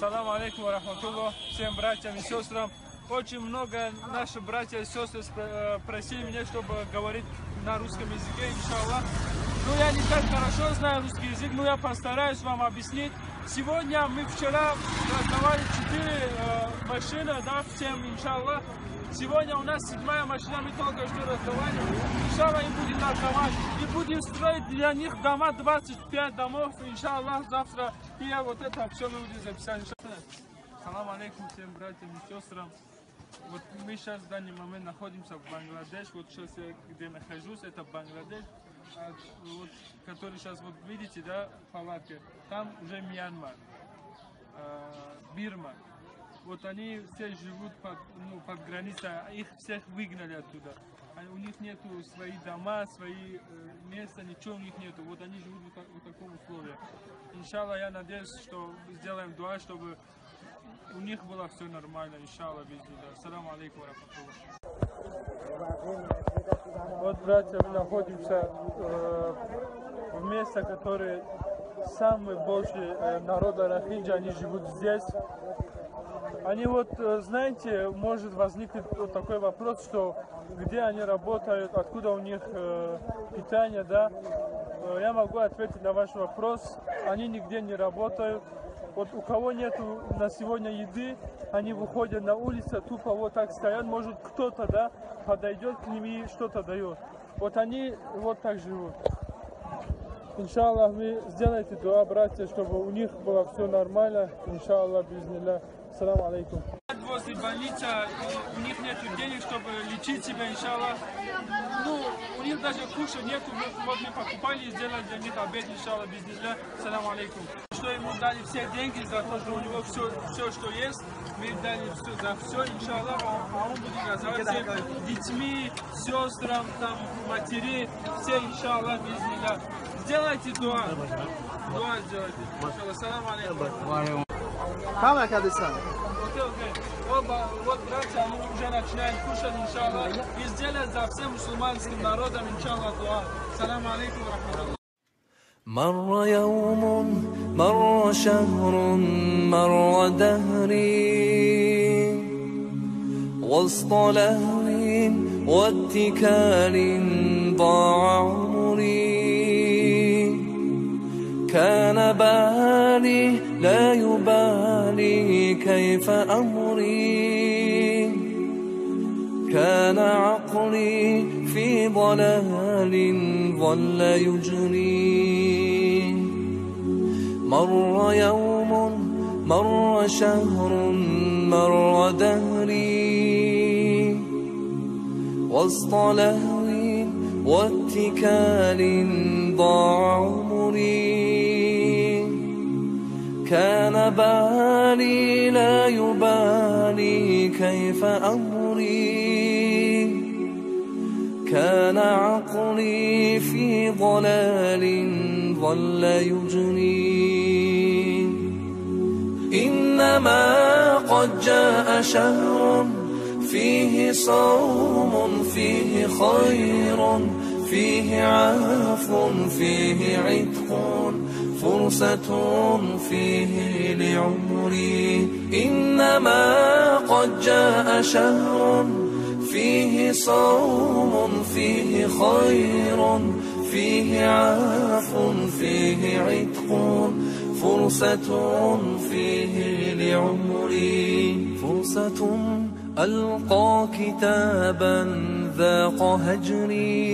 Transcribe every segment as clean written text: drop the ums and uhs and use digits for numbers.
Салам алейкум рахматуллах, всем братьям и сестрам. Очень много наших братьев и сестры просили меня, чтобы говорить на русском языке, иншаллах. Ну, я не так хорошо знаю русский язык, но я постараюсь вам объяснить. Сегодня мы вчера раздавали 4 машины, да, всем, иншаллах. Сегодня у нас 7-я машина, мы только что раздавали. Иншаллах, и будем раздавать. И будем строить для них дома, 25 домов, иншаллах, завтра. И вот это все мы будем записать. Салам алейкум всем братьям и сестрам. Вот мы сейчас в данный момент находимся в Бангладеш. Вот сейчас я где нахожусь, это Бангладеш. Вот, который сейчас вот видите, да, палатки. Там уже Мьянма, Бирма. Вот они все живут под границей, их всех выгнали оттуда. У них нету свои дома, свои места, ничего у них нету. Вот они живут в таком условии. Иншаллах, я надеюсь, что сделаем дуа, чтобы у них было все нормально. Иншаллах, бизнес. Салам алейкум рахматуллах. Вот, братья, мы находимся в месте, которое самый большой народ Рохинджа, они живут здесь. Они вот, знаете, может возникнуть вот такой вопрос, что где они работают, откуда у них питание, да. Я могу ответить на ваш вопрос. Они нигде не работают. Вот у кого нету на сегодня еды, они выходят на улицу, тупо вот так стоят. Может кто-то, да, подойдет к ним и что-то дает. Вот они вот так живут. Иншаллах, вы сделайте дуа, братья, чтобы у них было все нормально. Иншаллах, бизнилlah. Салам алейкум. Возле больницы, у них нет денег, чтобы лечить себя, иншаллах. Ну, у них даже кушать нету, вот мы покупали и сделали для них обед, иншаллах, бизнилlah. Салам алейкум. Что ему дали все деньги за то, что у него все, что есть, мы дали за все, иншаллах, а он будет развивать всем детьми, сестрам, там, матери, все, иншаллах, бизнилlah. Сделайте дуа. Дуа сделайте. Иншаллах, салам алейкум. Камера кадысан. Вот, братья, они уже начинают кушать, иншаллах, и сделать за всем мусульманским народом, иншаллах, дуа. Салам алейкум рахматуллах. مر يوم مر شهر مر دهري وسط لهو واتكال ضاع عمري كان بالي لا يبالي كيف أمري كان عقلي في ضلال ظل يجري مر يوم مر شهر مر دهري وسط لهو واتكال ضاع عمري كان بالي لا يبالي كيف أمري كان عقلي في ضلال ظل يجري إنما قد جاء شهر فيه صوم فيه خير فيه عفو فيه عتق فرصة فيه لعمري إنما قد جاء شهر فيه صوم فيه خير فيه عفو فيه عتق فرصة فيه لعمري فرصة ألقى كتابا ذاق هجري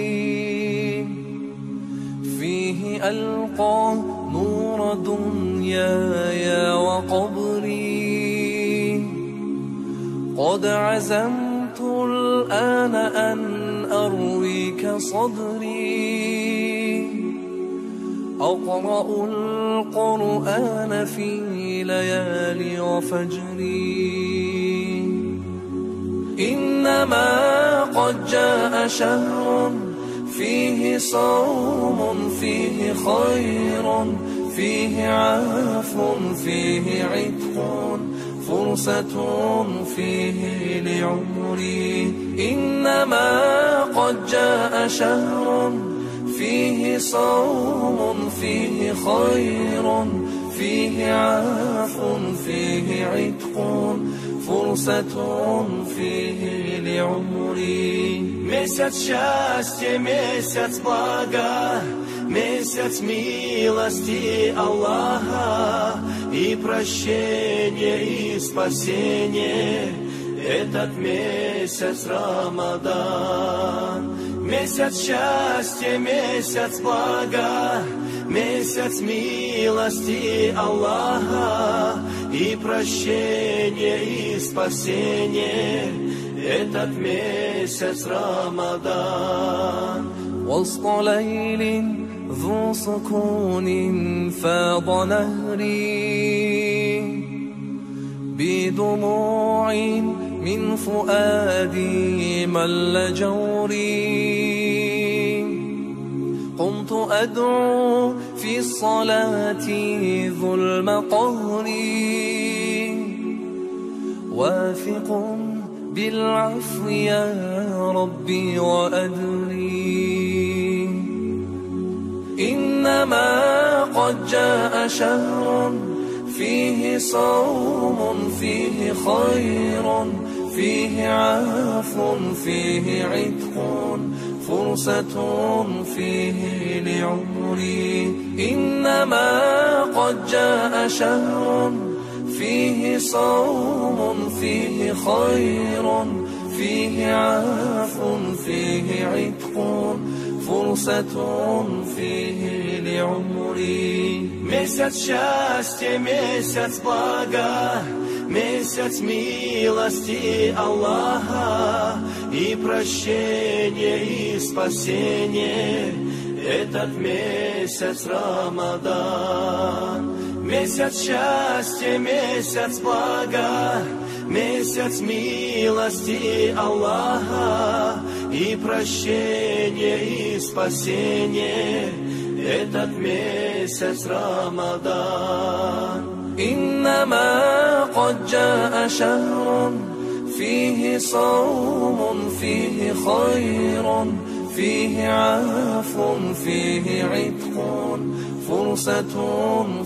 فيه ألقى نور دنياي وقبري قد عزمت الآن أن أرويك صدري أقرأ القرآن في ليالي وفجري إنما قد جاء شهر فيه صوم فيه خير فيه عفو فيه عتق فرصة فيه لعمري إنما قد جاء شهر فيه صوم فيه خير فيه عفو فيه عتق فرصة فيه لعمري месяц счастья, месяц блага, месяц милости Аллаха и прощения и спасения. Этот месяц Рамадан, месяц счастья, месяц блага, месяц милости Аллаха и прощения и спасения. Этот месяц Рамадан. وسط ليل ذو سكون فاض نهري بدموع من فؤادي مل جوري قمت أدعو في الصلاة ظلم قهري واثق بالعفو يا ربي وأدري إنما قد جاء شهر فيه صوم فيه خير فيه عفو فيه عتق فرصة فيه لعمري إنما قد جاء شهر فيه صوم فيه خير فيه عفو فيه عتق فرصة فيه لعمري месяц счастья, месяц блага, месяц милости Аллаха и прощения и спасения. Этот месяц Рамадан, месяц счастья, месяц блага, месяц милости Аллаха и прощения и спасения. Этот месяц Рамадан. إنما قد جاء شهر فيه صوم فيه خير فيه عفو فيه عتق فرصة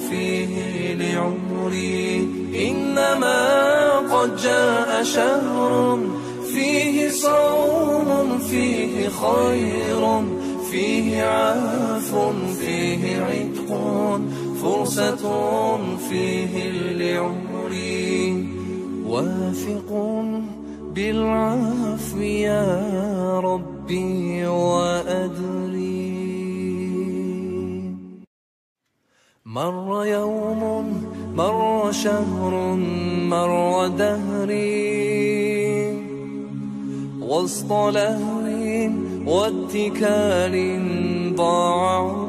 فيه لعمري إنما قد جاء شهر فيه صوم فيه خير فيه عفو فيه عتق فرصة فيه لعمري واثق بالعفو يا ربي وأدري مر يوم مر شهر مر دهري وسط لهو واتكال ضاع